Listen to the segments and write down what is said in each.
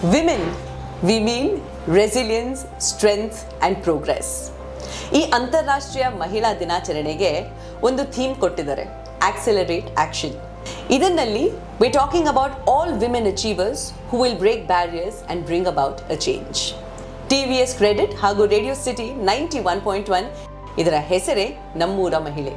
Women, we mean resilience, strength and progress. ಈ ಅಂತಾರಾಷ್ಟ್ರೀಯ ಮಹಿಳಾ ದಿನಾಚರಣೆಗೆ ಒಂದು ಥೀಮ್ ಕೊಟ್ಟಿದ್ದಾರೆ, ಆಕ್ಸೆಲರೇಟ್ ಆಕ್ಷನ್. ಇದರಲ್ಲಿ we talking about all women achievers who will break barriers and bring about a change. TVS credit ಹಾಗೂ radio city 91.1 ಇದರ ಹೆಸರೇ ನಮ್ಮೂರ ಮಹಿಳೆ.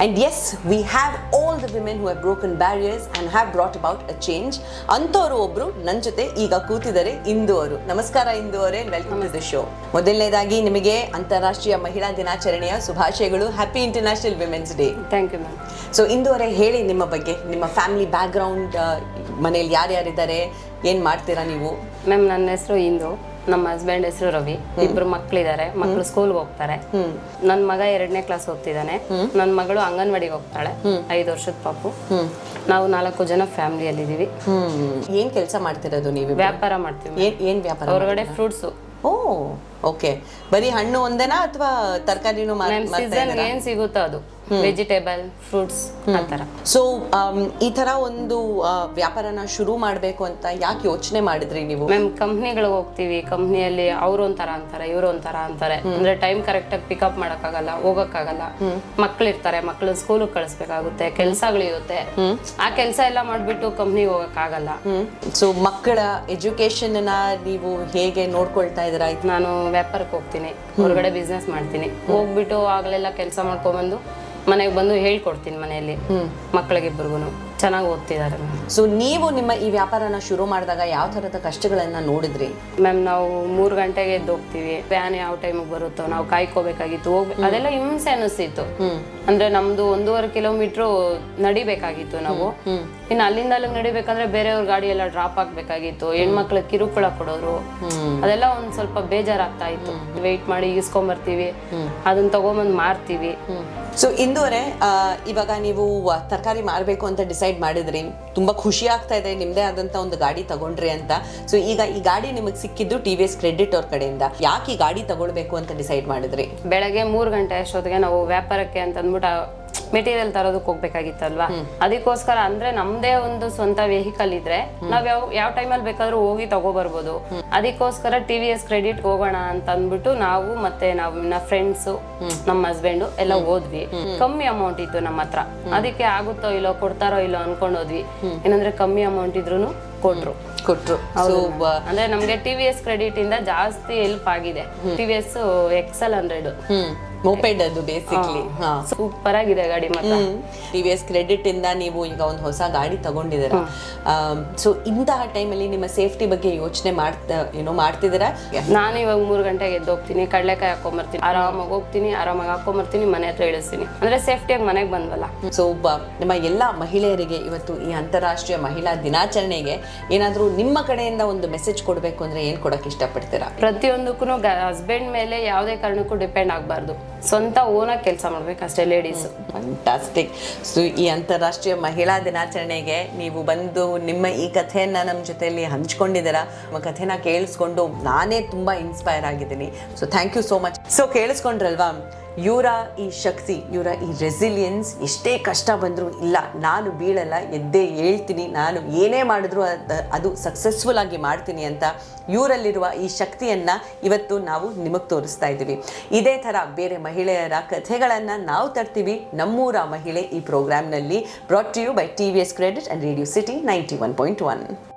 And yes, we have all the women who have broken barriers and have brought about a change. ಅಂತವರು ಒಬ್ರು ನನ್ನ ಜೊತೆ ಈಗ ಕೂತಿದ್ದಾರೆ, ಇಂದು ಅವರು. ನಮಸ್ಕಾರ ಇಂದು ಅವರೇ, ವೆಲ್ಕಮ್ ಟು ದ ಶೋ. ಮೊದಲನೇದಾಗಿ ನಿಮಗೆ ಅಂತಾರಾಷ್ಟ್ರೀಯ ಮಹಿಳಾ ದಿನಾಚರಣೆಯ ಶುಭಾಶಯಗಳು. Happy international women's day. Thank you ma'am. So ಇಂದು ಅವರೇ, ಹೇಳಿ ನಿಮ್ಮ ಬಗ್ಗೆ, ನಿಮ್ಮ ಫ್ಯಾಮಿಲಿ ಬ್ಯಾಕ್ಗ್ರೌಂಡ್, ಮನೇಲಿ ಯಾರ್ಯಾರಿದ್ದಾರೆ, ಏನು ಮಾಡ್ತೀರಾ ನೀವು? ಮ್ಯಾಮ್, ನನ್ನ ಹೆಸರು ಇಂದು, ನಮ್ಮ ಹಸ್ಬೆಂಡ್ ಹೆಸರು ರವಿ. ಇಬ್ರು ಮಕ್ಳಿದ್ದಾರೆ, ಮಕ್ಳು ಸ್ಕೂಲ್ಗೆ ಹೋಗ್ತಾರೆ. ನನ್ನ ಮಗ 2ನೇ ಕ್ಲಾಸ್ ಓದ್ತಿದ್ದಾನೆ. ನನ್ನ ಮಗಳು ಅಂಗನವಾಡಿಗೆ ಹೋಗ್ತಾಳೆ, 5 ವರ್ಷದ ಪಾಪು. ನಾವು 4 ಜನ ಫ್ಯಾಮಿಲಿಯಲ್ಲಿದ್ದೀವಿ. ಏನ್ ಕೆಲಸ ಮಾಡ್ತಿರೋದು ನೀವು? ವ್ಯಾಪಾರ ಮಾಡ್ತೀವಿ. ಏನ್ ವ್ಯಾಪಾರ? ಹೊರಗಡೆ ಫ್ರೂಟ್ಸು. ಓ, ಓಕೆ. ಬರೀ ಹಣ್ಣು ಒಂದೇನಾ ಅಥವಾ ತರಕಾರಿನೂ? ಸೀಸನ್ ಏನ್ ಸಿಗುತ್ತೋ ಅದು, ವೆಜಿಟೇಬಲ್, ಫ್ರೂಟ್ಸ್, ಆ ಥರ. ಸೊ ಈ ತರ ಒಂದು ವ್ಯಾಪಾರನ ಶುರು ಮಾಡಬೇಕು ಅಂತ ಯಾಕೆ ಯೋಚನೆ ಮಾಡಿದ್ರಿ ನೀವು? ಮ್ಯಾಮ್, ಕಂಪ್ನಿಗಳಿಗೆ ಹೋಗ್ತೀವಿ, ಕಂಪ್ನಿಯಲ್ಲಿ ಅವ್ರು ಒಂಥರ ಅಂತಾರೆ, ಇವ್ರು ಒಂಥರ ಅಂತಾರೆ. ಅಂದ್ರೆ ಟೈಮ್ ಕರೆಕ್ಟಾಗಿ ಪಿಕಪ್ ಮಾಡೋಕ್ಕಾಗಲ್ಲ, ಹೋಗಕ್ಕಾಗಲ್ಲ. ಮಕ್ಳಿರ್ತಾರೆ, ಮಕ್ಳು ಸ್ಕೂಲಿಗೆ ಕಳಿಸ್ಬೇಕಾಗುತ್ತೆ, ಕೆಲ್ಸಗಳಿರುತ್ತೆ. ಆ ಕೆಲಸ ಎಲ್ಲ ಮಾಡ್ಬಿಟ್ಟು ಕಂಪ್ನಿಗೆ ಹೋಗಕ್ಕಾಗಲ್ಲ. ಸೊ ಮಕ್ಕಳ ಎಜುಕೇಶನ್ ನೀವು ಹೇಗೆ ನೋಡ್ಕೊಳ್ತಾ ಇದ್ದೀರಾ? ನಾನು ವ್ಯಾಪಾರಕ್ಕೆ ಹೋಗ್ತೀನಿ, ಹೊರಗಡೆ ಬಿಸ್ನೆಸ್ ಮಾಡ್ತೀನಿ. ಹೋಗ್ಬಿಟ್ಟು ಆಗ್ಲೆಲ್ಲ ಕೆಲಸ ಮಾಡ್ಕೊಂಡ್ಬಂದು ಮನೆಗೆ ಬಂದು ಹೇಳ್ಕೊಡ್ತೀನಿ ಮನೆಯಲ್ಲಿ ಮಕ್ಕಳಿಗಿಬ್ಬರಿಗೂ. ಚೆನ್ನಾಗಿ ಓದ್ತಿದ್ದಾರೆ. ಸೊ ನೀವು ನಿಮ್ಮ ಈ ವ್ಯಾಪಾರನ ಶುರು ಮಾಡಿದಾಗ ಯಾವ ಥರದ ಕಷ್ಟಗಳನ್ನ ನೋಡಿದ್ರಿ? ಮ್ಯಾಮ್, ನಾವು 3 ಗಂಟೆಗೆ ಎದ್ದು ಹೋಗ್ತೀವಿ. ವ್ಯಾನ್ ಯಾವ ಟೈಮಿಗೆ ಬರುತ್ತೋ ನಾವು ಕಾಯ್ಕೋಬೇಕಾಗಿತ್ತು, ಅದೆಲ್ಲ ಹಿಂಸೆ ಅನಿಸ್ತಿತ್ತು. ಅಂದ್ರೆ ನಮ್ದು 1.5 ಕಿಲೋಮೀಟರ್ ನಡಿಬೇಕಾಗಿತ್ತು ನಾವು. ಇನ್ನು ಅಲ್ಲಿಂದ ಅಲ್ಲಿಗೆ ನಡಿಬೇಕಂದ್ರೆ ಬೇರೆಯವ್ರ ಗಾಡಿ ಎಲ್ಲ ಡ್ರಾಪ್ ಆಗ್ಬೇಕಾಗಿತ್ತು. ಹೆಣ್ಮಕ್ಳು ಕಿರುಕುಳ ಕೊಡೋರು, ಅದೆಲ್ಲ ಒಂದ್ ಸ್ವಲ್ಪ ಬೇಜಾರಾಗ್ತಾ ಇತ್ತು. ವೆಯ್ಟ್ ಮಾಡಿ ಇಸ್ಕೊಂಬರ್ತೀವಿ, ಅದನ್ನ ತಗೊಂಬಂದ್ ಮಾರ್ತೀವಿ. ಸೊ ಇಂದುವರೆ, ಇವಾಗ ನೀವು ತರಕಾರಿ ಮಾರಬೇಕು ಅಂತ ಡಿಸೈಡ್ ಮಾಡಿದ್ರಿ, ತುಂಬಾ ಖುಷಿ ಆಗ್ತಾ ಇದೆ, ನಿಮ್ದೇ ಆದಂತ ಒಂದು ಗಾಡಿ ತಗೊಂಡ್ರಿ ಅಂತ. ಸೊ ಈಗ ಈ ಗಾಡಿ ನಿಮಗೆ ಸಿಕ್ಕಿದ್ದು TVS ಕ್ರೆಡಿಟ್ ಅವ್ರ ಕಡೆಯಿಂದ. ಯಾಕೆ ಈ ಗಾಡಿ ತಗೊಳ್ಬೇಕು ಅಂತ ಡಿಸೈಡ್ ಮಾಡಿದ್ರಿ? ಬೆಳಗ್ಗೆ 3 ಗಂಟೆ ಅಷ್ಟೊತ್ತಿಗೆ ನಾವು ವ್ಯಾಪಾರಕ್ಕೆ ಅಂತ ಅಂದ್ಬಿಟ್ಟು ಮೆಟೀರಿಯಲ್ ತರೋದಕ್ಕೆ ಹೋಗ್ಬೇಕಾಗಿತ್ತಲ್ವಾ, ಅದಕ್ಕೋಸ್ಕರ. ಅಂದ್ರೆ ನಮ್ದೇ ಒಂದು ಸ್ವಂತ ವೆಹಿಕಲ್ ಇದ್ರೆ ನಾವ್ ಯಾವ ಟೈಮಲ್ಲಿ ಬೇಕಾದ್ರೂ ಹೋಗಿ ತಗೋಬರ್ಬೋದು. ಅದಕ್ಕೋಸ್ಕರ TVS ಕ್ರೆಡಿಟ್ ಹೋಗೋಣ ಅಂತ ಅಂದ್ಬಿಟ್ಟು ನಾವು ಮತ್ತೆ ನಮ್ಮ ಫ್ರೆಂಡ್ಸ್, ನಮ್ಮ ಹಸ್ಬೆಂಡ್ ಎಲ್ಲ ಹೋದ್ವಿ. ಕಮ್ಮಿ ಅಮೌಂಟ್ ಇತ್ತು ನಮ್ಮ ಹತ್ರ, ಅದಕ್ಕೆ ಆಗುತ್ತೋ ಇಲ್ಲೋ, ಕೊಡ್ತಾರೋ ಇಲ್ಲೋ ಅನ್ಕೊಂಡ್ ಹೋದ್ವಿ. ಏನಂದ್ರೆ ಕಮ್ಮಿ ಅಮೌಂಟ್ ಇದ್ರೂ ಕೊಟ್ರು. ಅಂದ್ರೆ ನಮ್ಗೆ TVS ಕ್ರೆಡಿಟ್ ಇಂದ ಜಾಸ್ತಿ ಹೆಲ್ಪ್ ಆಗಿದೆ. TVS XL100 ಮೋಪೆಡ್, ಅದು ಬೇಸಿಕ್ಲಿ ಸೂಪರ್ ಆಗಿದೆ ಗಾಡಿ. ಮಾತ್ರ TVS ಕ್ರೆಡಿಟ್ ಇಂದ ನೀವು ಈಗ ಒಂದು ಹೊಸ ಗಾಡಿ ತಗೊಂಡಿದ್ದೀರಾ. ಸೊ ಇಂತಹ ಟೈಮಲ್ಲಿ ನಿಮ್ಮ ಸೇಫ್ಟಿ ಬಗ್ಗೆ ಯೋಚನೆ ಮಾಡ್ತಿದ್ದೀರಾ? ನಾನು ಇವಾಗ 3 ಗಂಟೆಗೆ ಎದ್ದು ಹೋಗ್ತೀನಿ, ಕಡಲೆಕಾಯಿ ಹಾಕೊಂಬರ್ತೀನಿ, ಆರಾಮಾಗಿ ಹೋಗ್ತೀನಿ, ಆರಾಮಾಗಿ ಹಾಕೊಂಬರ್ತೀನಿ, ಮನೆ ಹತ್ರ ಇಳಿಸ್ತೀನಿ. ಅಂದ್ರೆ ಸೇಫ್ಟಿಯಾಗಿ ಮನೆಗೆ ಬಂದ್ವಲ್ಲ. ಸೊ ನಮ್ಮ ಎಲ್ಲಾ ಮಹಿಳೆಯರಿಗೆ ಇವತ್ತು ಈ ಅಂತಾರಾಷ್ಟ್ರೀಯ ಮಹಿಳಾ ದಿನಾಚರಣೆಗೆ ಏನಾದ್ರೂ ನಿಮ್ಮ ಕಡೆಯಿಂದ ಒಂದು ಮೆಸೇಜ್ ಕೊಡ್ಬೇಕು ಅಂದ್ರೆ ಏನ್ ಕೊಡಕ್ ಇಷ್ಟಪಡ್ತೀರಾ? ಪ್ರತಿಯೊಂದಕ್ಕೂ ಹಸ್ಬೆಂಡ್ ಮೇಲೆ ಯಾವುದೇ ಕಾರಣಕ್ಕೂ ಡಿಪೆಂಡ್ ಆಗಬಾರ್ದು, ಸ್ವಂತ ಓನಾಗಿ ಕೆಲಸ ಮಾಡ್ಬೇಕಷ್ಟೇ ಲೇಡೀಸ್. ಫ್ಯಾಂಟಾಸ್ಟಿಕ್. ಸೊ ಈ ಅಂತಾರಾಷ್ಟ್ರೀಯ ಮಹಿಳಾ ದಿನಾಚರಣೆಗೆ ನೀವು ಬಂದು ನಿಮ್ಮ ಈ ಕಥೆಯನ್ನ ನಮ್ಮ ಜೊತೆಯಲ್ಲಿ ಹಂಚ್ಕೊಂಡಿದ್ದೀರಾ. ನಿಮ್ಮ ಕಥೆನ ಕೇಳಿಸ್ಕೊಂಡು ನಾನೇ ತುಂಬಾ ಇನ್ಸ್ಪೈರ್ ಆಗಿದ್ದೀನಿ. So thank you so much. So ಕೇಳಿಸ್ಕೊಂಡ್ರಲ್ವಾ, ಇವರ ಈ ಶಕ್ತಿ, ಇವರ ಈ ರೆಸಿಲಿಯನ್ಸ್, ಎಷ್ಟೇ ಕಷ್ಟ ಬಂದರೂ ಇಲ್ಲ, ನಾನು ಬೀಳಲ್ಲ, ಎದ್ದೇ ಹೇಳ್ತೀನಿ, ನಾನು ಏನೇ ಮಾಡಿದ್ರು ಅದು ಸಕ್ಸಸ್ಫುಲ್ ಆಗಿ ಮಾಡ್ತೀನಿ ಅಂತ ಇವರಲ್ಲಿರುವ ಈ ಶಕ್ತಿಯನ್ನು ಇವತ್ತು ನಾವು ನಿಮಗೆ ತೋರಿಸ್ತಾ ಇದ್ದೀವಿ. ಇದೇ ಥರ ಬೇರೆ ಮಹಿಳೆಯರ ಕಥೆಗಳನ್ನು ನಾವು ತರ್ತೀವಿ ನಮ್ಮೂರ ಮಹಿಳೆ ಈ ಪ್ರೋಗ್ರಾಮ್ನಲ್ಲಿ. Brought to you by TVS credit and radio city 91.1.